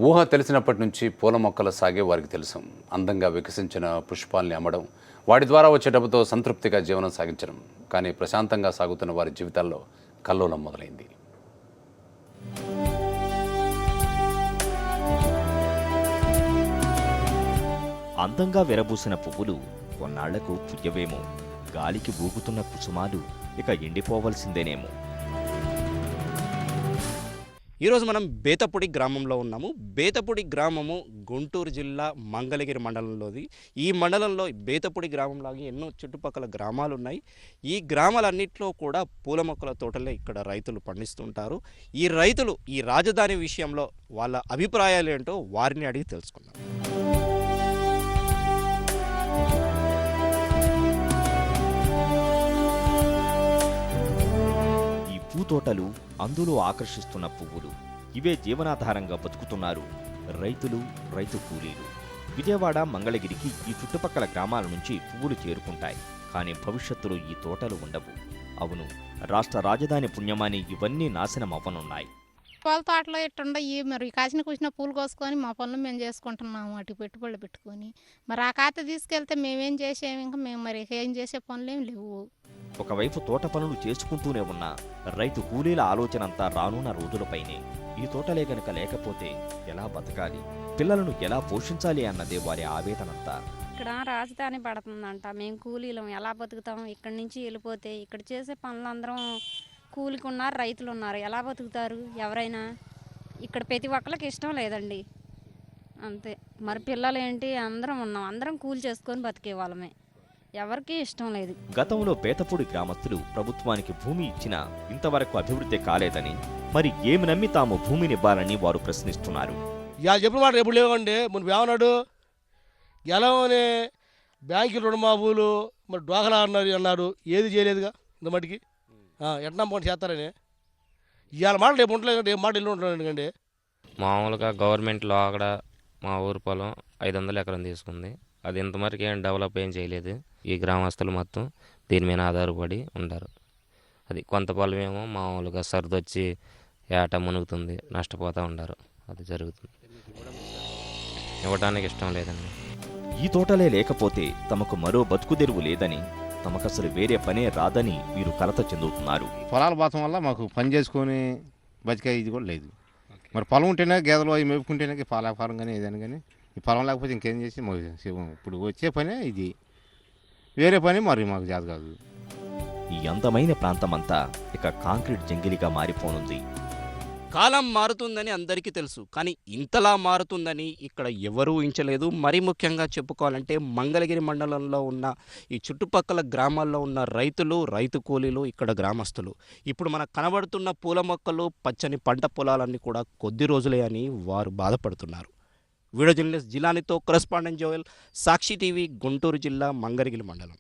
ఊహ తెలిసినప్పటి నుంచి పూల మొక్కల సాగే వారికి తెలుసు. అందంగా వికసించిన పుష్పాల్ని అమ్మడం, వాటి ద్వారా వచ్చే డబ్బుతో సంతృప్తిగా జీవనం సాగించడం. కానీ ప్రశాంతంగా సాగుతున్న వారి జీవితాల్లో కల్లోలం మొదలైంది. అందంగా విరబూసిన పువ్వులు కొన్నాళ్లకు పుయ్యవేమో, గాలికి ఊగుతున్న కుసుమాలు ఇక ఎండిపోవలసిందేనేమో. ఈరోజు మనం బేతపూడి గ్రామంలో ఉన్నాము. బేతపూడి గ్రామము గుంటూరు జిల్లా మంగళగిరి మండలంలోది. ఈ మండలంలో బేతపూడి గ్రామంలాగే ఎన్నో చుట్టుపక్కల గ్రామాలు ఉన్నాయి. ఈ గ్రామాలన్నింటిలో కూడా పూల మొక్కల తోటలే ఇక్కడ రైతులు పండిస్తుంటారు. ఈ రైతులు ఈ రాజధాని విషయంలో వాళ్ళ అభిప్రాయాలు ఏంటో వారిని అడిగి తెలుసుకుందాం. పూతోటలు, అందులో ఆకర్షిస్తున్న పువ్వులు, ఇవే జీవనాధారంగా బతుకుతున్నారు రైతులు, రైతు కూలీలు. విజయవాడ, మంగళగిరికి ఈ చుట్టుపక్కల గ్రామాల నుంచి పువ్వులు చేరుకుంటాయి. కానీ భవిష్యత్తులో ఈ తోటలు ఉండవు. అవును, రాష్ట్ర రాజధాని పుణ్యమాని ఇవన్నీ నాశనం అవ్వనున్నాయి. పూల తోటలో ఇట్టుండయి మరి కాసిన కూసిన పూలు కోసుకొని మా పనులు మేము చేసుకుంటున్నాము. అటు పెట్టుబడులు పెట్టుకొని మరి ఆ ఖాతా తీసుకెళ్తే మేమేం చేసేము, ఇంకా మేము మరి ఏం చేసే పనులు ఏం లేవు. ఒకవైపు తోట పనులు చేసుకుంటూనే ఉన్న రైతు కూలీల ఆలోచన అంతా రానున్న రోజులపైనే. ఈ తోటలే గనక లేకపోతే ఎలా బతకాలి, పిల్లలను ఎలా పోషించాలి అన్నదే వారి ఆవేదనంతా. ఇక్కడ రాజధాని పడుతుందంట, మేము కూలీలం ఎలా బతుకుతాం? ఇక్కడి నుంచి వెళ్ళిపోతే ఇక్కడ చేసే పనులు అందరం కూలికి ఉన్నారు, రైతులు ఉన్నారు, ఎలా బతుకుతారు ఎవరైనా? ఇక్కడ ప్రతి ఒక్కరికి ఇష్టం లేదండి, అంతే. మరి పిల్లలు ఏంటి, అందరం ఉన్నాం, అందరం కూలి చేసుకొని బతికే వాళ్ళమే, ఎవరికీ ఇష్టం లేదు. గతంలో బేతపూడి గ్రామస్తులు ప్రభుత్వానికి భూమి ఇచ్చినా ఇంతవరకు అభివృద్ధి కాలేదని, మరి ఏమి నమ్మి తాము భూమినివ్వాలని వారు ప్రశ్నిస్తున్నారు. ఇవాళ చెప్పిన మాట ఎప్పుడు లేవండి. మును ఏమన్నాడు, గెలవని బ్యాంకు రుణమాఫీలు మరి డోకలా అన్నారు, ఏది చేయలేదుగా ఇంత మటుకి. ఎట్నా పోటీ చేస్తారని ఇవాళ మాట రేపు ఉండలేదు, రేపు మాట ఇల్లు ఉంటున్నాను. ఎందుకండి మామూలుగా గవర్నమెంట్లో అక్కడ మా ఊరు పొలం 500 ఎకరం తీసుకుంది. అది ఇంతవరకు ఏం డెవలప్ ఏం చేయలేదు. ఈ గ్రామస్తులు మొత్తం దీని మీద ఆధారపడి ఉంటారు. అది కొంత పొలం ఏమో మామూలుగా సర్దొచ్చి ఏట మునుగుతుంది, నష్టపోతూ ఉంటారు. అది జరుగుతుంది. ఇవ్వడానికి ఇష్టం లేదండి. ఈ తోటలే లేకపోతే తమకు మరో బతుకుదెరువు లేదని, తమకసలు వేరే పనే రాదని వీరు కలత చెందుతున్నారు. పొలాల బాతం వల్ల మాకు పని చేసుకొని బతికే ఇది కూడా లేదు. మరి పొలం ఉంటేనే గేదెలు అవి మేపుకుంటేనే పాల వ్యాపారం కానీ ఏదైనా కానీ, ఈ పొలం లేకపోతే ఇంకేం చేసి ఇప్పుడు వచ్చే పనే ఇది, వేరే పని మరి మాకు చేత కాదు. ఈ అందమైన ప్రాంతమంతా ఇక కాంక్రీట్ జంగిలిగా మారిపోనుంది. కాలం మారుతుందని అందరికీ తెలుసు, కానీ ఇంతలా మారుతుందని ఇక్కడ ఎవరూ ఊహించలేదు. మరీ ముఖ్యంగా చెప్పుకోవాలంటే మంగళగిరి మండలంలో ఉన్న ఈ చుట్టుపక్కల గ్రామాల్లో ఉన్న రైతులు, రైతు కూలీలు, ఇక్కడ గ్రామస్తులు. ఇప్పుడు మనకు కనబడుతున్న పూల మొక్కలు, పచ్చని పంట పొలాలన్నీ కూడా కొద్ది రోజులే అని వారు బాధపడుతున్నారు. వీడియో జర్నలిస్ట్ జిలానితో కరెస్పాండెంట్ జోయల్, సాక్షి టీవీ, గుంటూరు జిల్లా మంగళగిరి మండలం.